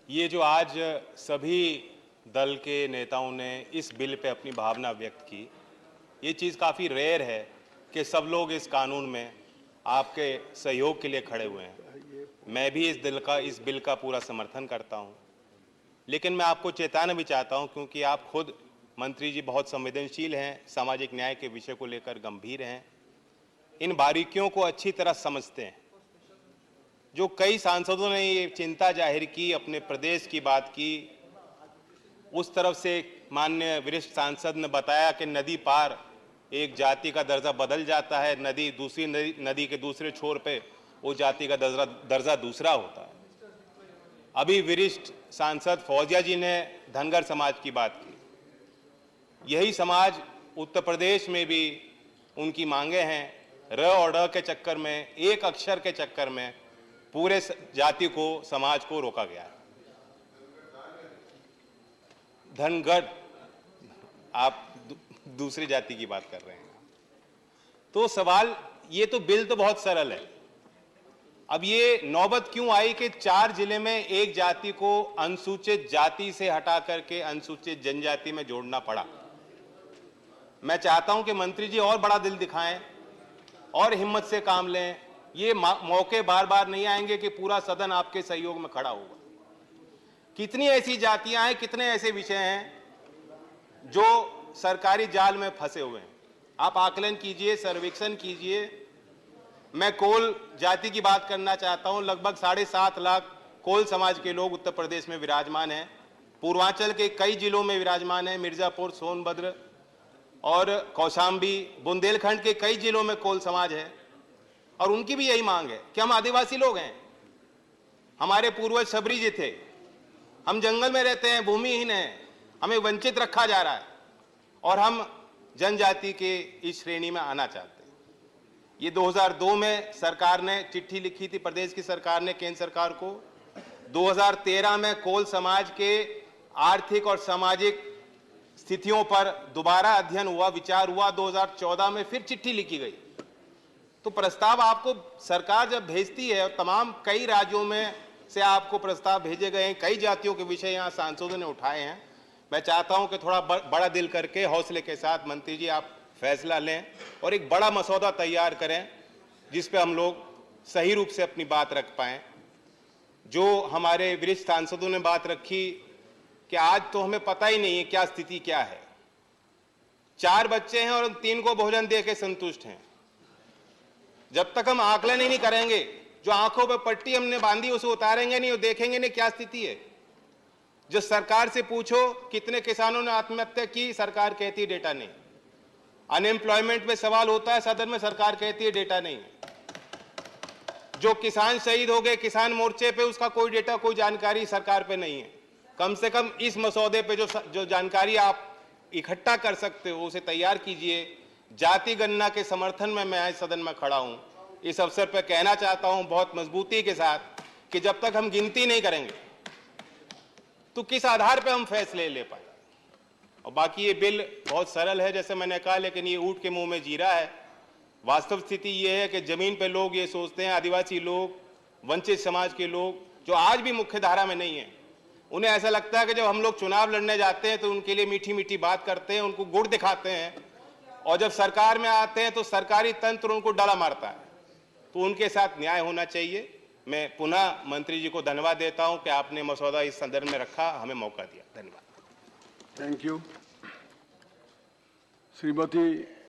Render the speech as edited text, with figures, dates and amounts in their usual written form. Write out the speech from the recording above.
ये जो आज सभी दल के नेताओं ने इस बिल पे अपनी भावना व्यक्त की, ये चीज़ काफ़ी रेयर है कि सब लोग इस कानून में आपके सहयोग के लिए खड़े हुए हैं। मैं भी इस बिल का पूरा समर्थन करता हूँ, लेकिन मैं आपको चेताना भी चाहता हूँ क्योंकि आप खुद मंत्री जी बहुत संवेदनशील हैं, सामाजिक न्याय के विषय को लेकर गंभीर हैं, इन बारीकियों को अच्छी तरह समझते हैं। जो कई सांसदों ने ये चिंता जाहिर की, अपने प्रदेश की बात की, उस तरफ से माननीय वरिष्ठ सांसद ने बताया कि नदी पार एक जाति का दर्जा बदल जाता है, दूसरी नदी के दूसरे छोर पे वो जाति का दर्जा दूसरा होता है। अभी वरिष्ठ सांसद फौजिया जी ने धनगर समाज की बात की। यही समाज उत्तर प्रदेश में भी उनकी मांगे हैं। र और ड के चक्कर में, एक अक्षर के चक्कर में पूरे जाति को, समाज को रोका गया है। धनगर, आप दूसरी जाति की बात कर रहे हैं। तो सवाल, ये तो बिल तो बहुत सरल है। अब ये नौबत क्यों आई कि 4 जिले में एक जाति को अनुसूचित जाति से हटा करके अनुसूचित जनजाति में जोड़ना पड़ा। मैं चाहता हूं कि मंत्री जी और बड़ा दिल दिखाएं और हिम्मत से काम लें। ये मौके बार बार नहीं आएंगे कि पूरा सदन आपके सहयोग में खड़ा होगा। कितनी ऐसी जातियां हैं, कितने ऐसे विषय हैं जो सरकारी जाल में फंसे हुए हैं। आप आकलन कीजिए, सर्वेक्षण कीजिए। मैं कोल जाति की बात करना चाहता हूं। लगभग 7.5 लाख कोल समाज के लोग उत्तर प्रदेश में विराजमान हैं। पूर्वांचल के कई जिलों में विराजमान हैं। मिर्जापुर, सोनभद्र और कौशाम्बी, बुंदेलखंड के कई जिलों में कोल समाज है और उनकी भी यही मांग है कि हम आदिवासी लोग हैं, हमारे पूर्वज शबरी जी थे, हम जंगल में रहते हैं, भूमिहीन हैं, हमें वंचित रखा जा रहा है और हम जनजाति के इस श्रेणी में आना चाहते हैं। ये 2002 में सरकार ने चिट्ठी लिखी थी, प्रदेश की सरकार ने केंद्र सरकार को। 2013 में कोल समाज के आर्थिक और सामाजिक स्थितियों पर दोबारा अध्ययन हुआ, विचार हुआ। 2014 में फिर चिट्ठी लिखी गई। तो प्रस्ताव आपको सरकार जब भेजती है, और तमाम कई राज्यों में से आपको प्रस्ताव भेजे गए हैं, कई जातियों के विषय यहाँ सांसदों ने उठाए हैं। मैं चाहता हूं कि थोड़ा बड़ा दिल करके, हौसले के साथ मंत्री जी आप फैसला लें और एक बड़ा मसौदा तैयार करें जिस पे हम लोग सही रूप से अपनी बात रख पाएं। जो हमारे वरिष्ठ सांसदों ने बात रखी कि आज तो हमें पता ही नहीं है क्या स्थिति क्या है। 4 बच्चे हैं और 3 को भोजन दे के संतुष्ट हैं। जब तक हम आकलन ही नहीं करेंगे, जो आंखों पर पट्टी हमने बांधी उसे उतारेंगे नहीं और देखेंगे नहीं क्या स्थिति है। जो सरकार से पूछो कितने किसानों ने आत्महत्या की, सरकार कहती है डेटा नहीं। अनएम्प्लॉयमेंट में सवाल होता है सदन में, सरकार कहती है डेटा नहीं है। जो किसान शहीद हो गए किसान मोर्चे पे, उसका कोई डेटा, कोई जानकारी सरकार पे नहीं है। कम से कम इस मसौदे पे जो जानकारी आप इकट्ठा कर सकते हो उसे तैयार कीजिए। जाति गणना के समर्थन में मैं आज सदन में खड़ा हूं। इस अवसर पर कहना चाहता हूं बहुत मजबूती के साथ कि जब तक हम गिनती नहीं करेंगे तो किस आधार पर हम फैसले ले पाए। और बाकी ये बिल बहुत सरल है जैसे मैंने कहा, लेकिन ये ऊंट के मुंह में जीरा है। वास्तव स्थिति ये है कि जमीन पे लोग ये सोचते हैं, आदिवासी लोग, वंचित समाज के लोग जो आज भी मुख्य धारा में नहीं है, उन्हें ऐसा लगता है कि जब हम लोग चुनाव लड़ने जाते हैं तो उनके लिए मीठी मीठी बात करते हैं, उनको गुड़ दिखाते हैं, और जब सरकार में आते हैं तो सरकारी तंत्र उनको डला मारता है। तो उनके साथ न्याय होना चाहिए। मैं पुनः मंत्री जी को धन्यवाद देता हूं कि आपने मसौदा इस संदर्भ में रखा, हमें मौका दिया। धन्यवाद। Thank you. श्रीमती